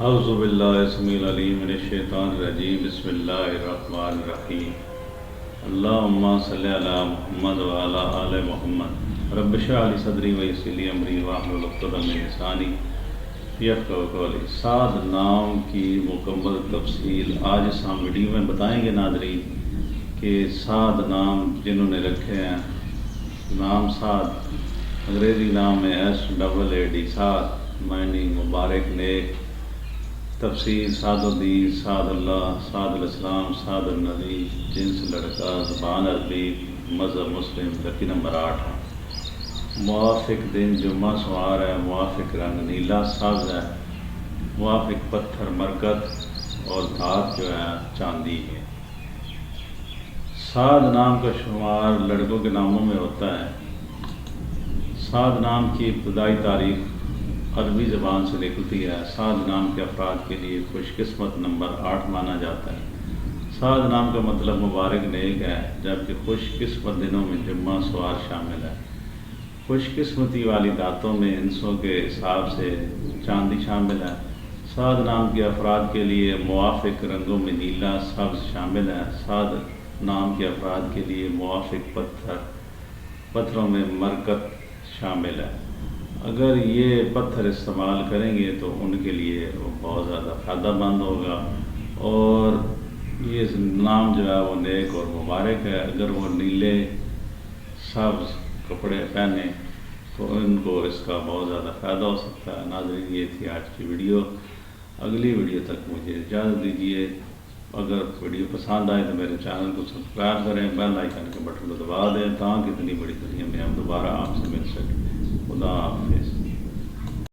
اعوذ باللہ السمیع العلیم من الشیطان الرجیم بسم اللہ الرحمن الرحیم اللہم صلی علی محمد وعلی آل محمد رب اشرح لی صدری ویسر لی امری واحلل عقدۃ من لسانی یفقہوا قولی۔ سعد نام کی مکمل تفصیل آج اس ہم ویڈیو میں بتائیں گے ناظرین کہ سعد نام جنہوں نے رکھے ہیں، نام سعد انگریزی نام ہے SAAD سعد، معنی مبارک نیک، تفسیر سعد الدین، سعد اللہ، سعد الاسلام، سعد النبی، جنس لڑکا، زبان عربی، مذہب مسلم، لکی نمبر 8 ہے۔ موافق دن جمعہ سوار ہے، موافق رنگ نیلا سبز ہے، موافق پتھر مرکت اور دھات جو ہے چاندی ہے۔ سعد نام کا شمار لڑکوں کے ناموں میں ہوتا ہے۔ سعد نام کی ابتدائی تاریخ عربی زبان سے نکلتی ہے۔ سعد نام کے افراد کے لیے خوش قسمت نمبر 8 مانا جاتا ہے۔ سعد نام کا مطلب مبارک نیک ہے، جبکہ خوش قسمت دنوں میں جمعہ سوار شامل ہے۔ خوش قسمتی والی دھاتوں میں ہندسوں کے حساب سے چاندی شامل ہے۔ سعد نام کے افراد کے لیے موافق رنگوں میں نیلا سبز شامل ہے۔ سعد نام کے افراد کے لیے موافق پتھروں میں مرکت شامل ہے۔ اگر یہ پتھر استعمال کریں گے تو ان کے لیے وہ بہت زیادہ فائدہ مند ہوگا، اور یہ نام جو ہے وہ نیک اور مبارک ہے۔ اگر وہ نیلے سبز کپڑے پہنے تو ان کو اس کا بہت زیادہ فائدہ ہو سکتا ہے۔ ناظرین، یہ تھی آج کی ویڈیو۔ اگلی ویڈیو تک مجھے اجازت دیجیے۔ اگر ویڈیو پسند آئے تو میرے چینل کو سبسکرائب کریں، بیل آئیکن کے بٹن کو دبا دیں تاکہ اتنی بڑی دنیا میں ہم دوبارہ آپ سے مل سکیں۔ خدا حافظ۔